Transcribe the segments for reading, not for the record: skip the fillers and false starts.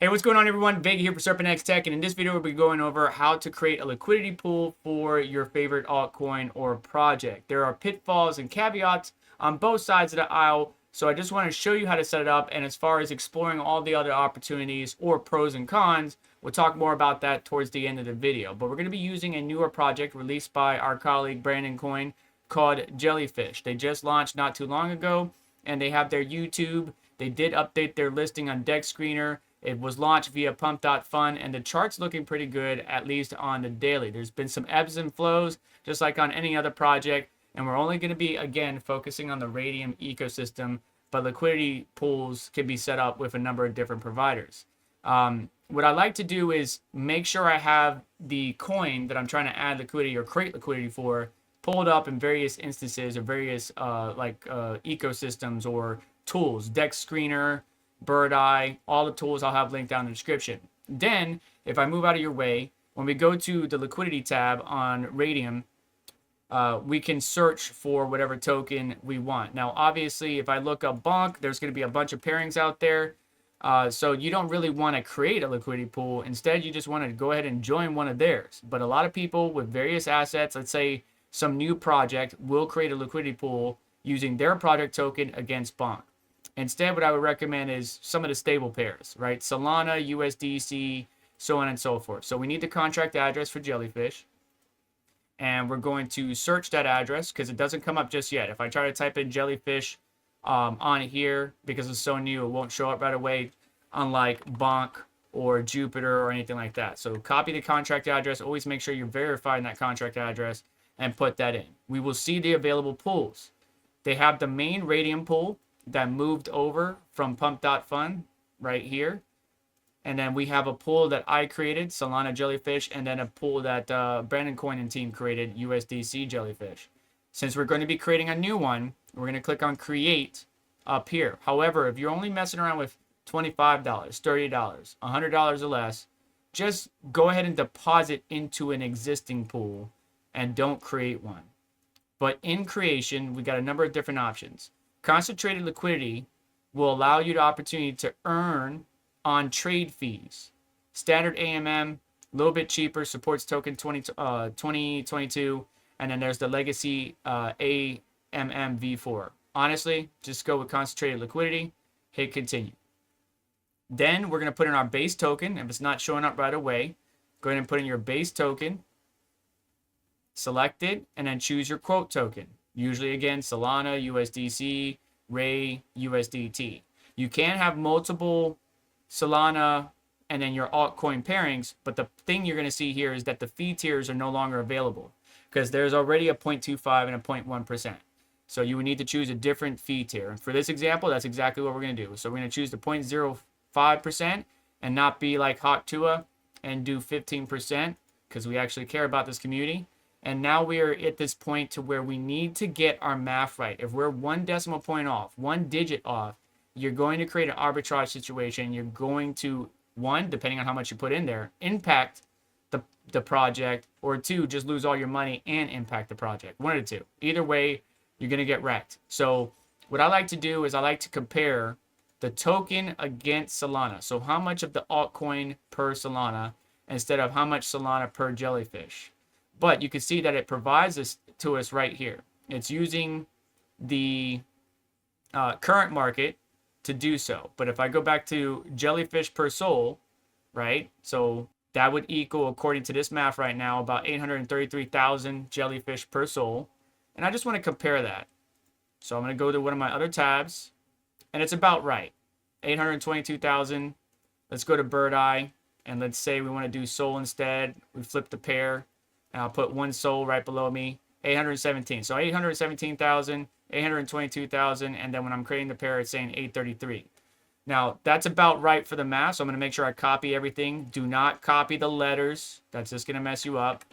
Hey, what's going on, everyone? Vega here for SerpentX Tech, and in this video we'll be going over how to create a liquidity pool for your favorite altcoin or project. There are pitfalls and caveats on both sides of the aisle, so I just want to show you how to set it up, and as far as exploring all the other opportunities or pros and cons, we'll talk more about that towards the end of the video. But we're going to be using a newer project released by our colleague Brandon Coin called Jellyfish. They just launched not too long ago, and they have their YouTube. They did update their listing on Dex Screener. It was launched via pump.fun, and the chart's looking pretty good, at least on the daily. There's been some ebbs and flows, just like on any other project, and we're only going to be, again, focusing on the Radium ecosystem, but liquidity pools can be set up with a number of different providers. What I like to do is make sure I have the coin that I'm trying to add liquidity or create liquidity for pulled up in various instances or various ecosystems or tools, Dex Screener, Bird Eye, all the tools I'll have linked down in the description. Then, if I move out of your way, when we go to the liquidity tab on Radium, we can search for whatever token we want. Now, obviously, if I look up Bonk, there's going to be a bunch of pairings out there. So you don't really want to create a liquidity pool. Instead, you just want to go ahead and join one of theirs. But a lot of people with various assets, let's say some new project, will create a liquidity pool using their project token against Bonk. Instead, what I would recommend is some of the stable pairs, right? Solana, USDC, so on and so forth. So we need the contract address for Jellyfish. And we're going to search that address because it doesn't come up just yet. If I try to type in Jellyfish on here, because it's so new, it won't show up right away, unlike Bonk or Jupiter or anything like that. So copy the contract address. Always make sure you're verifying that contract address and put that in. We will see the available pools. They have the main Radium pool that moved over from pump.fun right here. And then we have a pool that I created, Solana Jellyfish, and then a pool that Brandon Coin and team created, USDC Jellyfish. Since we're going to be creating a new one, we're going to click on Create up here. However, if you're only messing around with $25, $30, $100 or less, just go ahead and deposit into an existing pool and don't create one. But in creation, we got a number of different options. Concentrated liquidity will allow you the opportunity to earn on trade fees. Standard AMM, a little bit cheaper, supports token 2022, and then there's the legacy AMM v4. Honestly, just go with concentrated liquidity, hit continue. Then we're going to put in our base token. If it's not showing up right away, go ahead and put in your base token, select it, and then choose your quote token. Usually, again, Solana, USDC, Ray, USDT. You can have multiple Solana and then your altcoin pairings, but the thing you're going to see here is that the fee tiers are no longer available because there's already a 0.25 and a 0.1%. So you would need to choose a different fee tier. And for this example, that's exactly what we're going to do. So we're going to choose the 0.05% and not be like Hawk2a and do 15% because we actually care about this community. And now we are at this point to where we need to get our math right. If we're 1 decimal point off, 1 digit off, you're going to create an arbitrage situation. You're going to, 1, depending on how much you put in there, impact the project, or 2, just lose all your money and impact the project. 1 of the 2. Either way, you're going to get wrecked. So what I like to do is I like to compare the token against Solana. So how much of the altcoin per Solana instead of how much Solana per Jellyfish. But you can see that it provides this to us right here. It's using the current market to do so. But if I go back to Jellyfish per soul, right? So that would equal, according to this math right now, about 833,000 Jellyfish per soul. And I just want to compare that. So I'm going to go to one of my other tabs. And it's about right. 822,000. Let's go to Bird Eye. And let's say we want to do soul instead. We flip the pair. And I'll put 1 soul right below me, 817. So 817,000, 822,000, and then when I'm creating the pair, it's saying 833. Now, that's about right for the math, so I'm going to make sure I copy everything. Do not copy the letters. That's just going to mess you up.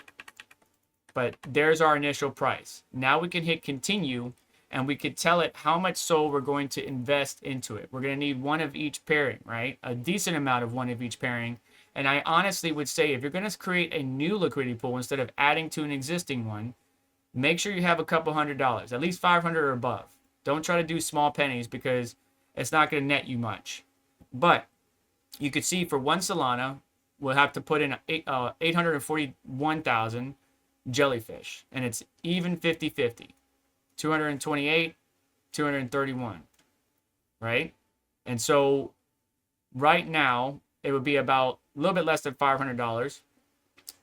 But there's our initial price. Now we can hit continue, and we could tell it how much soul we're going to invest into it. We're going to need 1 of each pairing, right? A decent amount of 1 of each pairing. And I honestly would say if you're going to create a new liquidity pool instead of adding to an existing one, make sure you have a couple $100, at least 500 or above. Don't try to do small pennies because it's not going to net you much. But you could see for one Solana, we'll have to put in 841,000 jellyfish, and it's even 50-50, 228, 231, right? And so right now, it would be about a little bit less than $500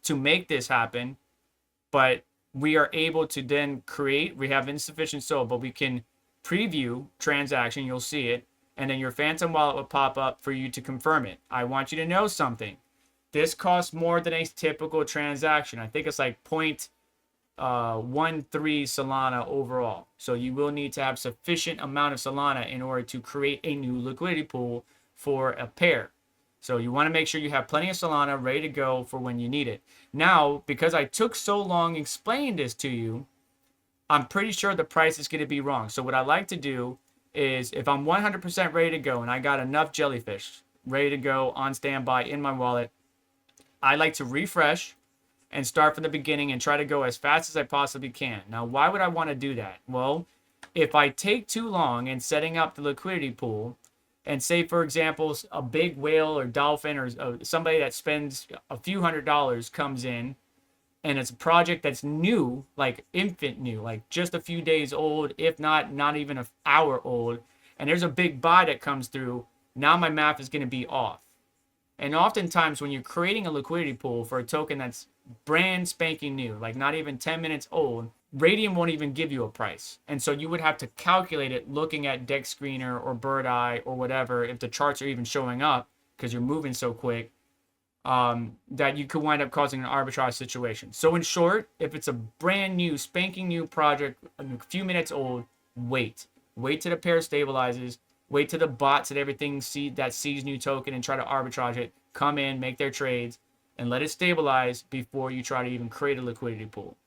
to make this happen, but we are able to then create, we have insufficient SOL, but we can preview transaction, you'll see it, and then your Phantom wallet will pop up for you to confirm it. I want you to know something. This costs more than a typical transaction. I think it's like 0.13 Solana overall. So you will need to have sufficient amount of Solana in order to create a new liquidity pool for a pair. So you want to make sure you have plenty of Solana ready to go for when you need it. Now, because I took so long explaining this to you, I'm pretty sure the price is going to be wrong. So what I like to do is, if I'm 100% ready to go and I got enough jellyfish ready to go on standby in my wallet, I like to refresh and start from the beginning and try to go as fast as I possibly can. Now, why would I want to do that? Well, if I take too long in setting up the liquidity pool, and say, for example, a big whale or dolphin or somebody that spends a few $100s comes in, and it's a project that's new, like infant new, like just a few days old, if not even an hour old, and there's a big buy that comes through, now my math is going to be off. And oftentimes when you're creating a liquidity pool for a token that's brand spanking new, like not even 10 minutes old, Raydium won't even give you a price. And so you would have to calculate it looking at Deck Screener or Bird Eye or whatever, if the charts are even showing up because you're moving so quick, that you could wind up causing an arbitrage situation. So in short, if it's a brand new, spanking new project, a few minutes old, wait. Wait till the pair stabilizes. Wait till the bots and everything that sees new token and try to arbitrage it, come in, make their trades, and let it stabilize before you try to even create a liquidity pool.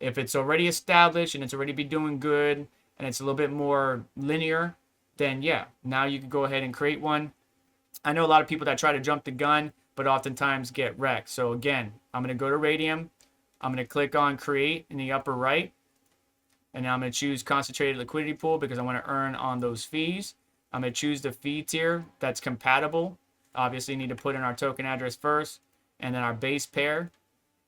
If it's already established and it's already be doing good and it's a little bit more linear, then yeah, now you can go ahead and create one. I know a lot of people that try to jump the gun, but oftentimes get wrecked. So again, I'm going to go to Raydium. I'm going to click on create in the upper right. And now I'm going to choose concentrated liquidity pool because I want to earn on those fees. I'm going to choose the fee tier that's compatible. Obviously, need to put in our token address first and then our base pair.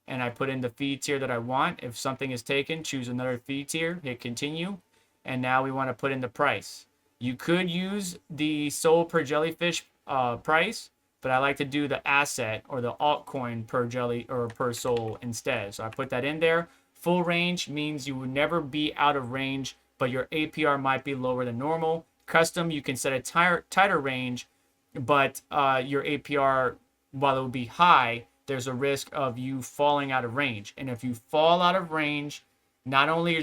And I put in the fee tier that I want. If something is taken, choose another fee tier, hit continue. And now we want to put in the price. You could use the SOL per jellyfish price, but I like to do the asset or the altcoin per jelly or per SOL instead. So I put that in there. Full range means you would never be out of range, but your APR might be lower than normal. Custom, you can set a tighter range, but your APR, while it would be high, there's a risk of you falling out of range. And if you fall out of range, not only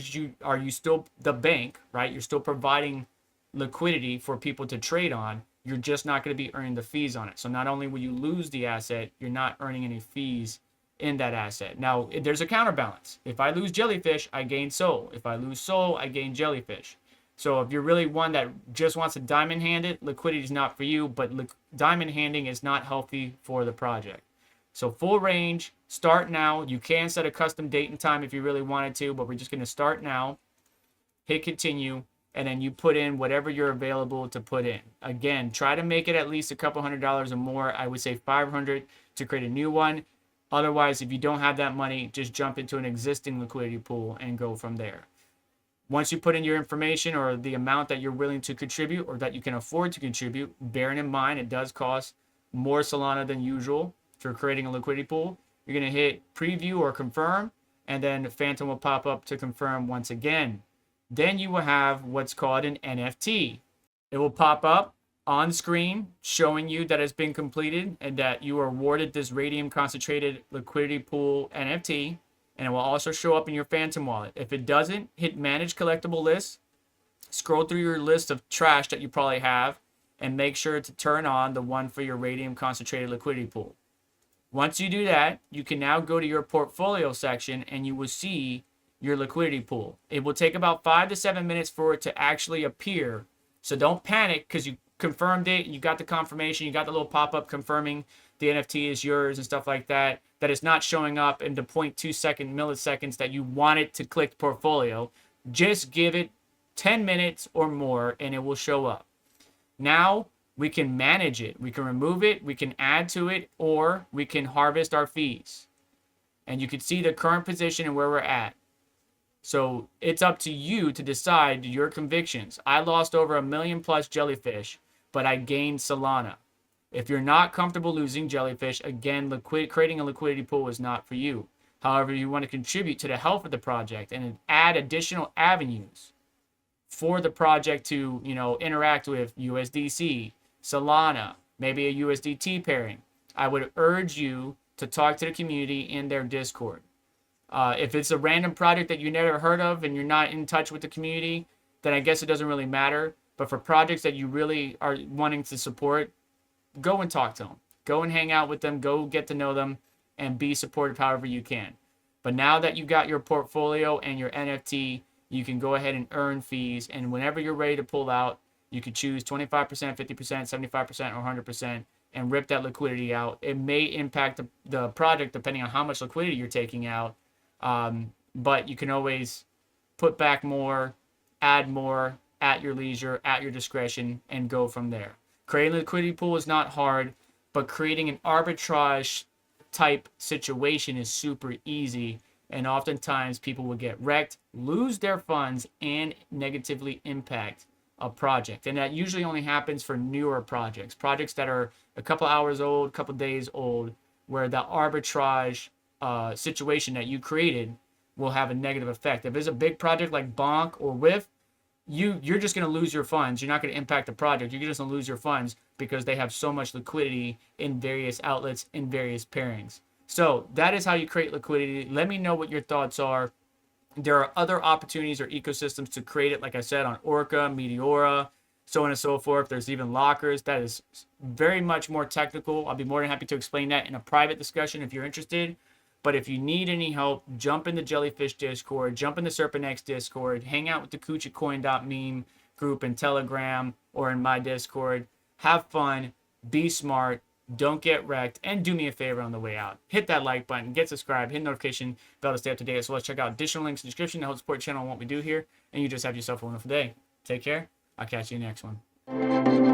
are you still the bank, right? You're still providing liquidity for people to trade on. You're just not going to be earning the fees on it. So not only will you lose the asset, you're not earning any fees in that asset. Now, there's a counterbalance. If I lose jellyfish, I gain SOL. If I lose SOL, I gain jellyfish. So if you're really one that just wants to diamond hand it, liquidity is not for you, but diamond handing is not healthy for the project. So full range, start now. You can set a custom date and time if you really wanted to, but we're just going to start now. Hit continue, and then you put in whatever you're available to put in. Again, try to make it at least a couple $100s or more. I would say 500 to create a new one. Otherwise, if you don't have that money, just jump into an existing liquidity pool and go from there. Once you put in your information or the amount that you're willing to contribute or that you can afford to contribute, bearing in mind it does cost more Solana than usual for creating a liquidity pool, you're going to hit preview or confirm, and then Phantom will pop up to confirm once again. Then you will have what's called an NFT. It will pop up on screen showing you that it's been completed and that you are awarded this Raydium concentrated liquidity pool NFT, and it will also show up in your Phantom wallet. If it doesn't, hit manage collectible list, scroll through your list of trash that you probably have, and make sure to turn on the one for your Raydium concentrated liquidity pool. Once you do that, you can now go to your portfolio section and you will see your liquidity pool. It will take about 5 to 7 minutes for it to actually appear. So don't panic because you confirmed it, you got the confirmation, you got the little pop-up confirming the NFT is yours and stuff like that, that it's not showing up in the 0.2 milliseconds that you want it to click portfolio. Just give it 10 minutes or more and it will show up. Now, we can manage it. We can remove it, we can add to it, or we can harvest our fees. And you can see the current position and where we're at. So it's up to you to decide your convictions. I lost over 1 million plus jellyfish, but I gained Solana. If you're not comfortable losing jellyfish, again, creating a liquidity pool is not for you. However, you want to contribute to the health of the project and add additional avenues for the project to, interact with USDC, Solana, maybe a USDT pairing. I would urge you to talk to the community in their Discord. If it's a random project that you never heard of and you're not in touch with the community, then I guess it doesn't really matter. But for projects that you really are wanting to support, go and talk to them. Go and hang out with them. Go get to know them and be supportive however you can. But now that you got your portfolio and your NFT, you can go ahead and earn fees. And whenever you're ready to pull out, you can choose 25%, 50%, 75%, or 100% and rip that liquidity out. It may impact the project depending on how much liquidity you're taking out. But you can always put back more, add more at your leisure, at your discretion, and go from there. Creating a liquidity pool is not hard, but creating an arbitrage type situation is super easy. And oftentimes people will get wrecked, lose their funds, and negatively impact a project. And that usually only happens for newer projects that are a couple hours old, couple days old, where the arbitrage situation that you created will have a negative effect. If it's a big project like Bonk or Whiff, you're just going to lose your funds. You're not going to impact the project. You're just going to lose your funds because they have so much liquidity in various outlets, in various pairings. So that is how you create liquidity. Let me know what your thoughts are. There are other opportunities or ecosystems to create it, like I said, on Orca, Meteora, so on and so forth. There's even lockers. That is very much more technical. I'll be more than happy to explain that in a private discussion if you're interested. But if you need any help, jump in the Jellyfish Discord, jump in the SerpentX Discord, hang out with the Coochiecoin.meme group in Telegram or in my Discord. Have fun, be smart, don't get wrecked, and do me a favor on the way out. Hit that like button, get subscribed, hit the notification bell to stay up to date. So let's check out additional links in the description to help support the channel and what we do here. And you just have yourself a wonderful day. Take care. I'll catch you in the next one.